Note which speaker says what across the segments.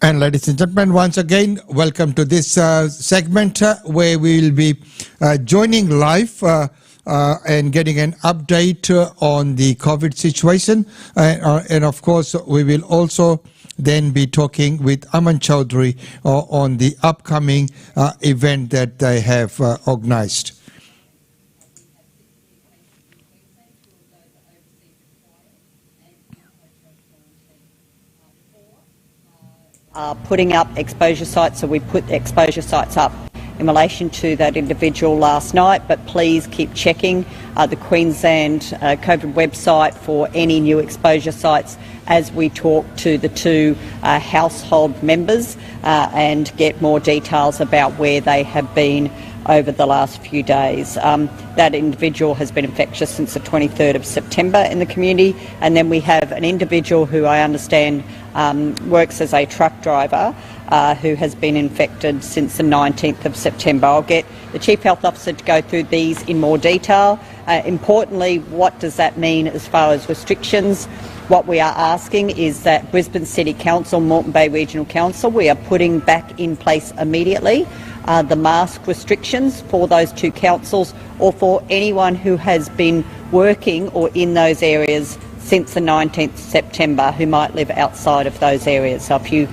Speaker 1: And ladies and gentlemen, once again, welcome to this segment where we will be joining live and getting an update on the COVID situation. And of course, we will also then be talking with Aman Chaudhari on the upcoming event that they have organized.
Speaker 2: Putting up exposure sites, so we put the exposure sites up in relation to that individual last night, but please keep checking the Queensland COVID website for any new exposure sites as we talk to the two household members and get more details about where they have been over the last few days. That individual has been infectious since the 23rd of September in the community, and then we have an individual who I understand works as a truck driver who has been infected since the 19th of September. I'll get the Chief Health Officer to go through these in more detail. Importantly, what does that mean as far as restrictions? What we are asking is that Brisbane City Council, Moreton Bay Regional Council, we are putting back in place immediately the mask restrictions for those two councils or for anyone who has been working or in those areas since the 19th September who might live outside of those areas. So if you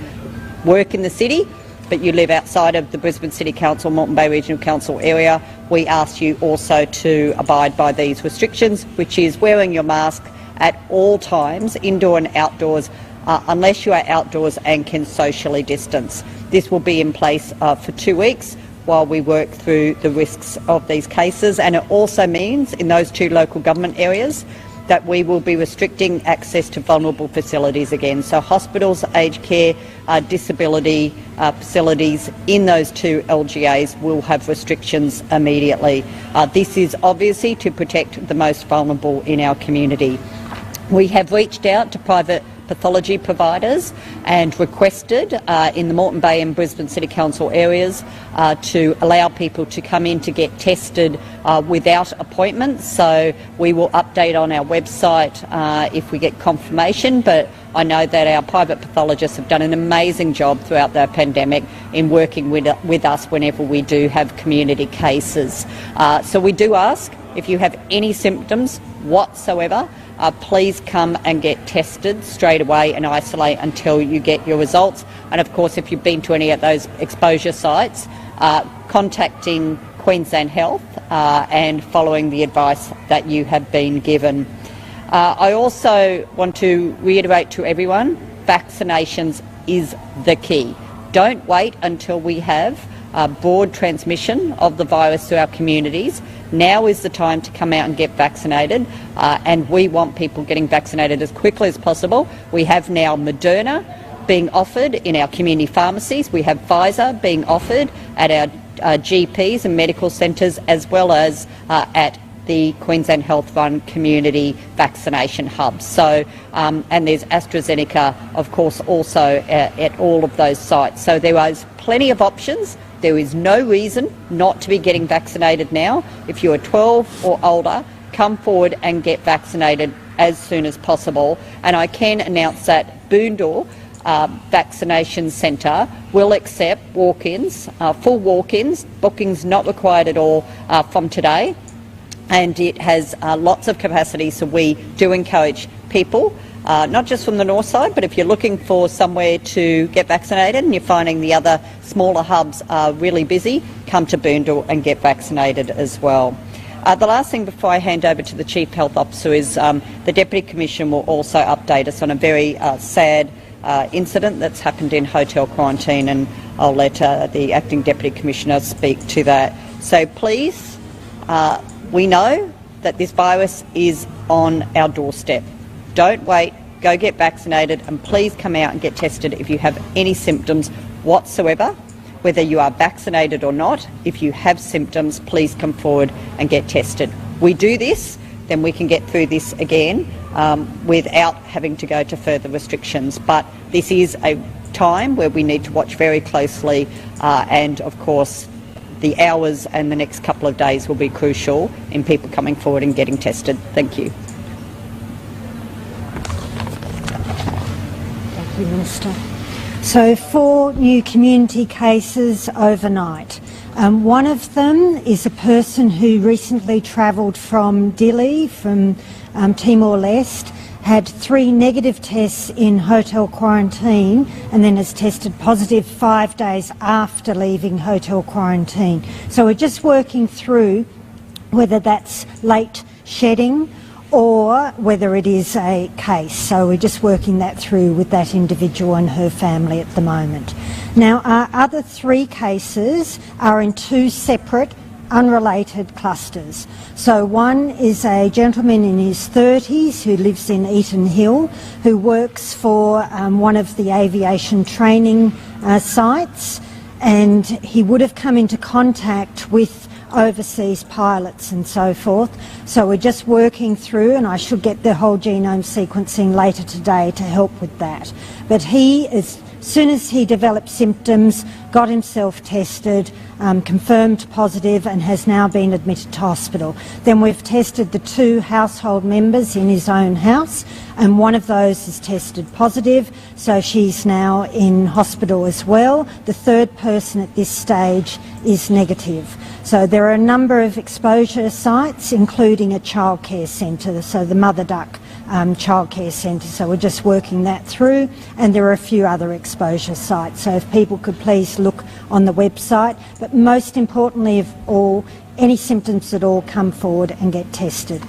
Speaker 2: work in the city but you live outside of the Brisbane City Council, Moreton Bay Regional Council area, we ask you also to abide by these restrictions, which is wearing your mask at all times, indoor and outdoors, unless you are outdoors and can socially distance. This will be in place for 2 weeks while we work through the risks of these cases, and it also means in those two local government areas that we will be restricting access to vulnerable facilities again. So hospitals, aged care, disability facilities in those two LGAs will have restrictions immediately. This is obviously to protect the most vulnerable in our community. We have reached out to private pathology providers and requested in the Moreton Bay and Brisbane City Council areas to allow people to come in to get tested without appointments. So we will update on our website if we get confirmation, but I know that our private pathologists have done an amazing job throughout the pandemic in working with us whenever we do have community cases. So we do ask, if you have any symptoms whatsoever, please come and get tested straight away and isolate until you get your results. And of course, if you've been to any of those exposure sites, contacting Queensland Health and following the advice that you have been given. I also want to reiterate to everyone, vaccinations is the key. Don't wait until we have broad transmission of the virus to our communities. Now is the time to come out and get vaccinated, and we want people getting vaccinated as quickly as possible. We have now Moderna being offered in our community pharmacies. We have Pfizer being offered at our GPs and medical centres, as well as at the Queensland Health Run community vaccination hubs. So, and there's AstraZeneca, of course, also at all of those sites. So there is plenty of options. There is no reason not to be getting vaccinated now. If you are 12 or older, come forward and get vaccinated as soon as possible. And I can announce that Boondall Vaccination Centre will accept walk-ins, full walk-ins, bookings not required at all from today. And it has lots of capacity, so we do encourage people, not just from the north side, but if you're looking for somewhere to get vaccinated and you're finding the other smaller hubs are really busy, come to Boondall and get vaccinated as well. The last thing before I hand over to the Chief Health Officer is the Deputy Commissioner will also update us on a very sad incident that's happened in hotel quarantine, and I'll let the Acting Deputy Commissioner speak to that. So please, we know that this virus is on our doorstep. Don't wait, go get vaccinated, and please come out and get tested if you have any symptoms whatsoever, whether you are vaccinated or not. If you have symptoms, please come forward and get tested. We do this, then we can get through this again without having to go to further restrictions. But this is a time where we need to watch very closely and, of course, the hours and the next couple of days will be crucial in people coming forward and getting tested. Thank you.
Speaker 3: Thank you, Minister. So 4 new community cases overnight. One of them is a person who recently travelled from Dili, from Timor-Leste, had 3 negative tests in hotel quarantine and then has tested positive 5 days after leaving hotel quarantine. So we're just working through whether that's late shedding or whether it is a case. So we're just working that through with that individual and her family at the moment. Now, our other 3 cases are in 2 separate unrelated clusters. So one is a gentleman in his 30s who lives in Eaton Hill, who works for one of the aviation training sites, and he would have come into contact with overseas pilots and so forth. So we're just working through, and I should get the whole genome sequencing later today to help with that. But he, as soon as he developed symptoms, got himself tested, confirmed positive, and has now been admitted to hospital. Then we've tested the 2 household members in his own house, and one of those is tested positive, so she's now in hospital as well. The 3rd person at this stage is negative. So there are a number of exposure sites, including a childcare centre, so the Mother Duck childcare centre. So we're just working that through, and there are a few other exposure sites. So if people could please look on the website, but most importantly of all, any symptoms at all, come forward and get tested.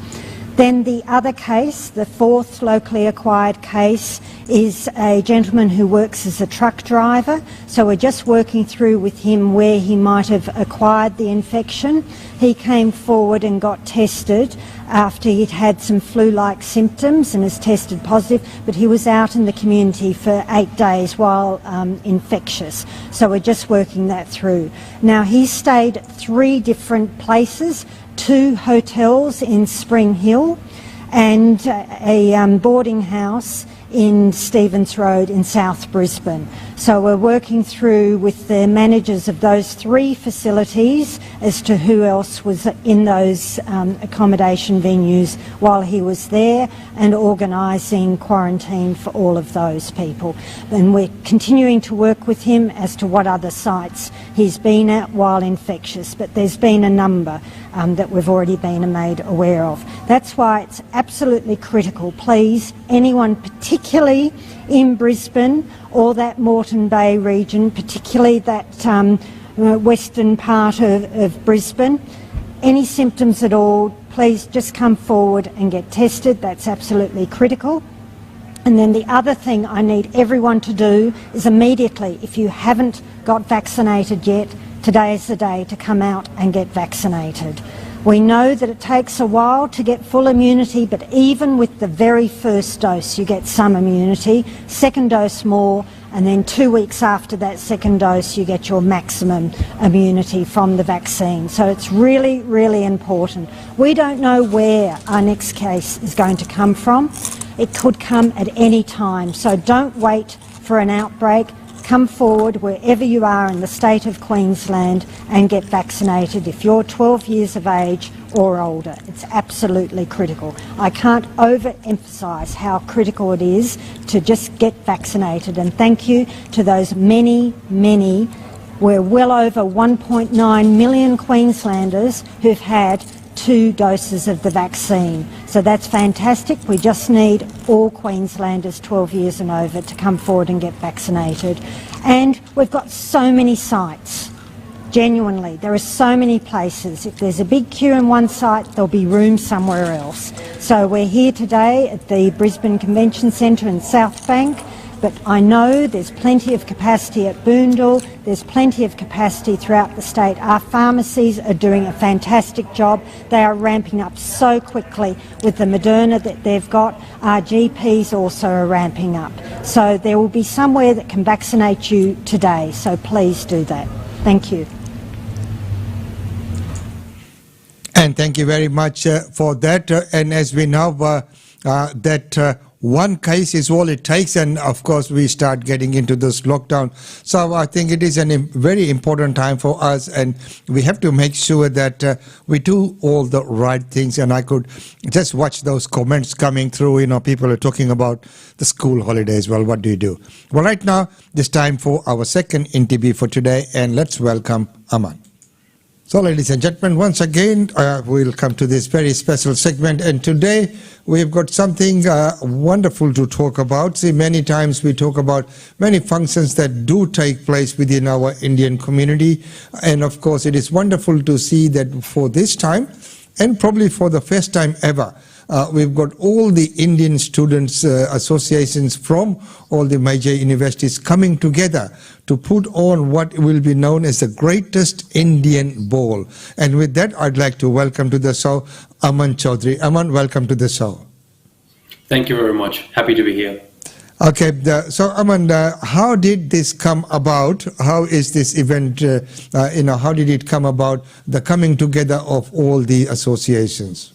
Speaker 3: Then the other case, the 4th locally acquired case, is a gentleman who works as a truck driver. So we're just working through with him where he might have acquired the infection. He came forward and got tested after he'd had some flu-like symptoms and has tested positive, but he was out in the community for 8 days while infectious. So we're just working that through. Now, he stayed at 3 different places, 2 hotels in Spring Hill and a boarding house in Stevens Road in South Brisbane. So we're working through with the managers of those 3 facilities as to who else was in those accommodation venues while he was there, and organising quarantine for all of those people. And we're continuing to work with him as to what other sites he's been at while infectious, but there's been a number that we've already been made aware of. That's why it's absolutely critical, please, anyone particularly in Brisbane or that Moreton Bay region, particularly that western part of Brisbane, any symptoms at all, please just come forward and get tested. That's absolutely critical. And then the other thing I need everyone to do is immediately, if you haven't got vaccinated yet, today is the day to come out and get vaccinated. We know that it takes a while to get full immunity, but even with the very first dose you get some immunity, second dose more, and then 2 weeks after that second dose you get your maximum immunity from the vaccine. So it's really, really important. We don't know where our next case is going to come from. It could come at any time, so don't wait for an outbreak. Come forward wherever you are in the state of Queensland and get vaccinated if you're 12 years of age or older. It's absolutely critical. I can't overemphasise how critical it is to just get vaccinated, and thank you to those many, many, we're well over 1.9 million Queenslanders who've had 2 doses of the vaccine. So that's fantastic. We just need all Queenslanders 12 years and over to come forward and get vaccinated. And we've got so many sites. Genuinely, there are so many places. If there's a big queue in one site, there'll be room somewhere else. So we're here today at the Brisbane Convention Centre in South Bank, but I know there's plenty of capacity at Boondall, there's plenty of capacity throughout the state. Our pharmacies are doing a fantastic job. They are ramping up so quickly with the Moderna that they've got. Our GPs also are ramping up. So there will be somewhere that can vaccinate you today, so please do that. Thank you.
Speaker 1: And thank you very much for that. And as we know, that one case is all it takes, and of course we start getting into this lockdown. So I think it is a very important time for us, and we have to make sure that we do all the right things. And I could just watch those comments coming through. People are talking about the school holidays. Well, what do you do? Well, right now it's time for our second interview for today, and let's welcome Aman. So, ladies and gentlemen, once again, we'll come to this very special segment. And today, we've got something wonderful to talk about. See, many times we talk about many functions that do take place within our Indian community. And of course, it is wonderful to see that for this time, and probably for the first time ever, we've got all the Indian students associations from all the major universities coming together to put on what will be known as the greatest Indian ball. And with that, I'd like to welcome to the show Aman Chaudhari. Aman, welcome to the show.
Speaker 4: Thank you very much. Happy to be here.
Speaker 1: Okay, so Aman, how did this come about? How is this event, how did it come about, the coming together of all the associations?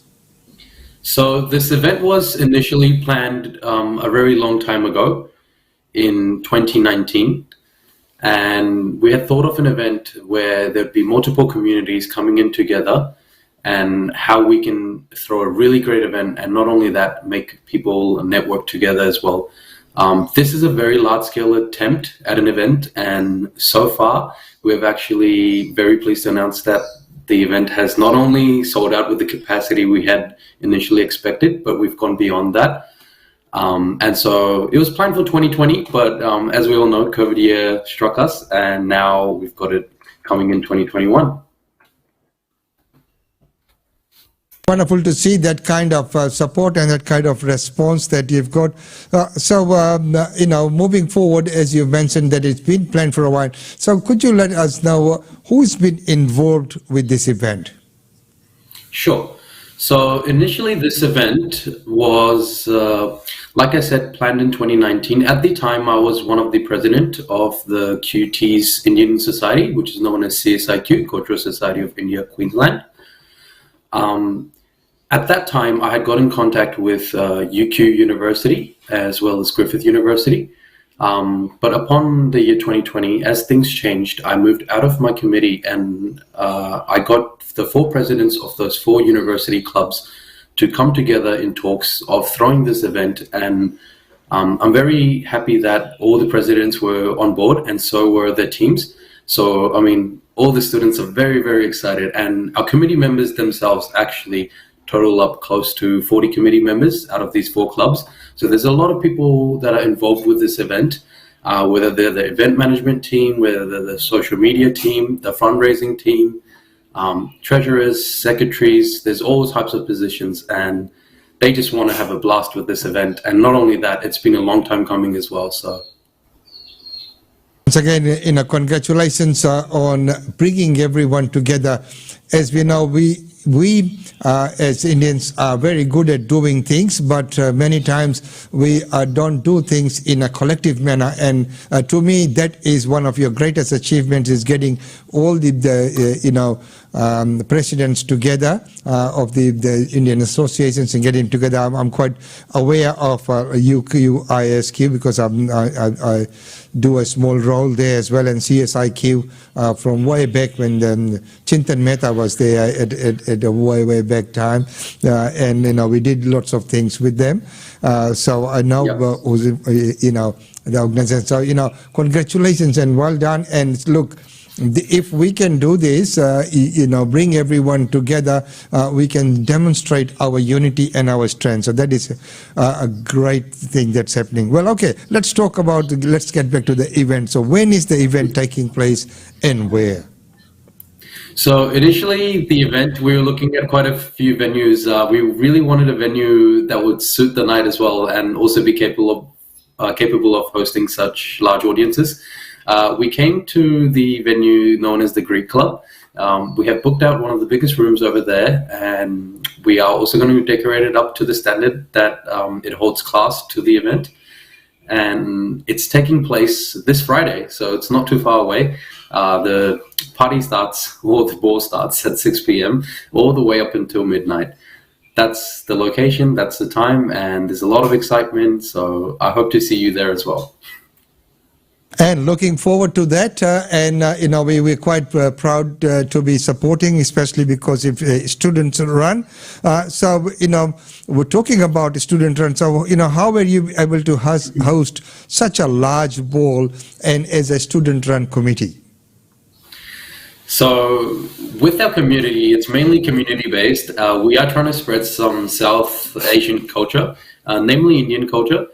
Speaker 4: So this event was initially planned a very long time ago in 2019. And we had thought of an event where there'd be multiple communities coming in together and how we can throw a really great event, and not only that, make people network together as well. This is a very large-scale attempt at an event, and so far we're actually very pleased to announce that the event has not only sold out with the capacity we had initially expected, but we've gone beyond that. And so it was planned for 2020, but as we all know, COVID year struck us, and now we've got it coming in 2021.
Speaker 1: Wonderful to see that kind of support and that kind of response that you've got. Moving forward, as you mentioned, that it's been planned for a while. So could you let us know who's been involved with this event?
Speaker 4: Sure. So initially this event was, like I said, planned in 2019. At the time, I was one of the president of the QT's Indian Society, which is known as CSIQ, Cultural Society of India, Queensland. At that time, I had got in contact with UQ University as well as Griffith University. But upon the year 2020, as things changed, I moved out of my committee, and I got the 4 presidents of those 4 university clubs to come together in talks of throwing this event. And I'm very happy that all the presidents were on board, and so were their teams. So, all the students are very, very excited, and our committee members themselves actually total up close to 40 committee members out of these 4 clubs. So there's a lot of people that are involved with this event, whether they're the event management team, whether they're the social media team, the fundraising team, treasurers, secretaries. There's all types of positions, and they just want to have a blast with this event. And not only that, it's been a long time coming as well. So
Speaker 1: once again, congratulations on bringing everyone together. As we know, we as Indians are very good at doing things, but many times we don't do things in a collective manner. And to me, that is one of your greatest achievements, is getting all the presidents together of the Indian associations and getting together. I'm quite aware of UQISQ because I do a small role there as well, and CSIQ from way back when Chintan Mehta was there at a way back time, and we did lots of things with them. So I know the organization. So congratulations and well done. And look, if we can do this, bring everyone together, we can demonstrate our unity and our strength. So that is a great thing that's happening. Well, okay, let's get back to the event. So when is the event taking place and where?
Speaker 4: So initially, the event, we were looking at quite a few venues. We really wanted a venue that would suit the night as well, and also be capable of hosting such large audiences. We came to the venue known as the Greek Club. We have booked out one of the biggest rooms over there, and we are also going to decorate it up to the standard that it holds class to the event. And it's taking place this Friday, so it's not too far away. The party starts, or the ball starts at 6 p.m. all the way up until midnight. that's the location, that's the time, and there's a lot of excitement. So I hope to see you there as well.
Speaker 1: And looking forward to that, we're quite proud to be supporting, especially because if students run. We're talking about student run. So, how were you able to host such a large ball and as a student run committee?
Speaker 4: So with our community, it's mainly community-based. We are trying to spread some South Asian culture, namely Indian culture,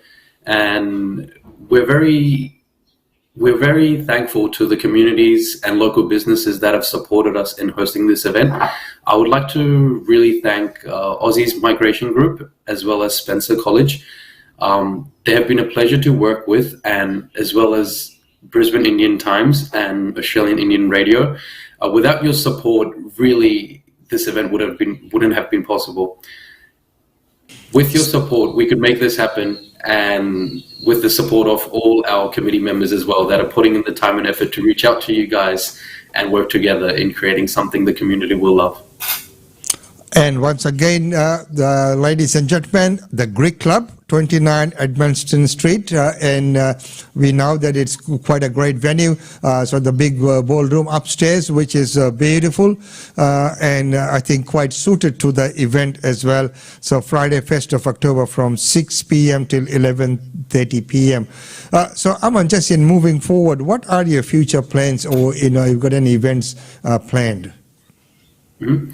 Speaker 4: and we're very thankful to the communities and local businesses that have supported us in hosting this event. I would like to really thank Aussie's Migration Group as well as Spencer College. They have been a pleasure to work with, and as well as Brisbane Indian Times and Australian Indian Radio. Without your support, really, this event wouldn't have been possible. With your support, we could make this happen, and with the support of all our committee members as well that are putting in the time and effort to reach out to you guys and work together in creating something the community will love.
Speaker 1: And once again, ladies and gentlemen, the Greek Club, 29 Edmundston Street, and we know that it's quite a great venue. So the big ballroom upstairs, which is beautiful, and I think quite suited to the event as well. So Friday, 1st of October from 6 p.m. till 11:30 p.m. So Aman, just in moving forward, what are your future plans, or you've got any events planned?
Speaker 4: Mm-hmm.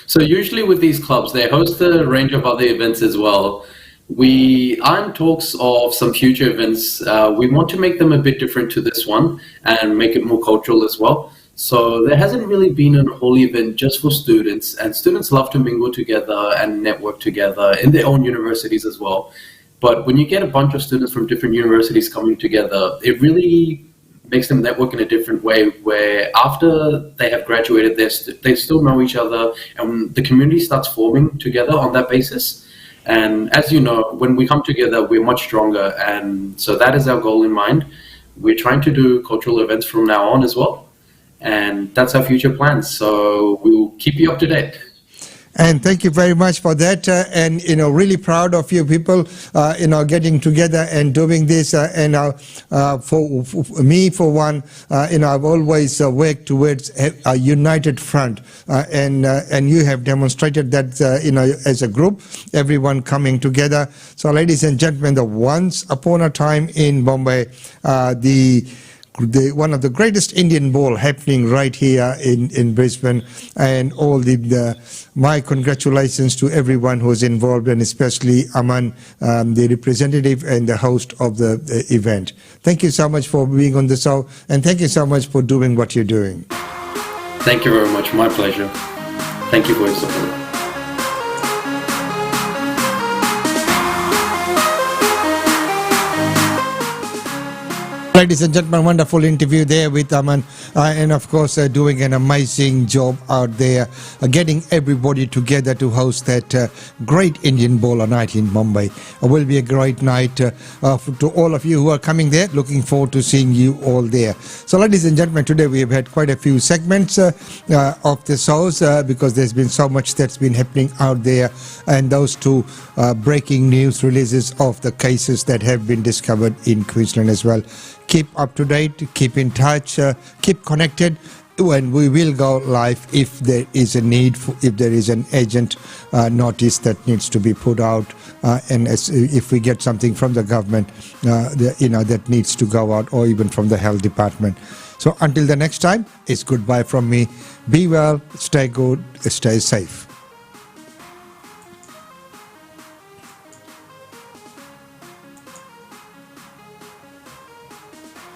Speaker 4: So usually with these clubs, they host a range of other events as well. We are in talks of some future events. We want to make them a bit different to this one and make it more cultural as well. So there hasn't really been a whole event just for students, and students love to mingle together and network together in their own universities as well. But when you get a bunch of students from different universities coming together, it really makes them network in a different way, where after they have graduated, they still know each other, and the community starts forming together on that basis. And as you know, when we come together, we're much stronger, and so that is our goal in mind. We're trying to do cultural events from now on as well, and that's our future plans. So we'll keep you up to date.
Speaker 1: And thank you very much for that. And, really proud of you people, getting together and doing this. For me, for one, I've always worked towards a united front. And you have demonstrated that, as a group, everyone coming together. So, ladies and gentlemen, the once upon a time in Mumbai, one of the greatest Indian ball happening right here in Brisbane, and all my congratulations to everyone who's involved, and especially Aman, the representative and the host of the event. Thank you so much for being on the show, and thank you so much for doing what you're doing.
Speaker 4: Thank you very much. My pleasure. Thank you for your support.
Speaker 1: Ladies and gentlemen, wonderful interview there with Aman, and of course doing an amazing job out there, getting everybody together to host that great Indian bowler night in Mumbai. It will be a great night to all of you who are coming there. Looking forward to seeing you all there. So ladies and gentlemen, today we have had quite a few segments of the shows because there's been so much that's been happening out there, and those two breaking news releases of the cases that have been discovered in Queensland as well. Keep up to date, keep in touch, keep connected, and we will go live if there is a need, if there is an urgent notice that needs to be put out, and if we get something from the government, that needs to go out, or even from the health department. So until the next time, it's goodbye from me. Be well, stay good, stay safe.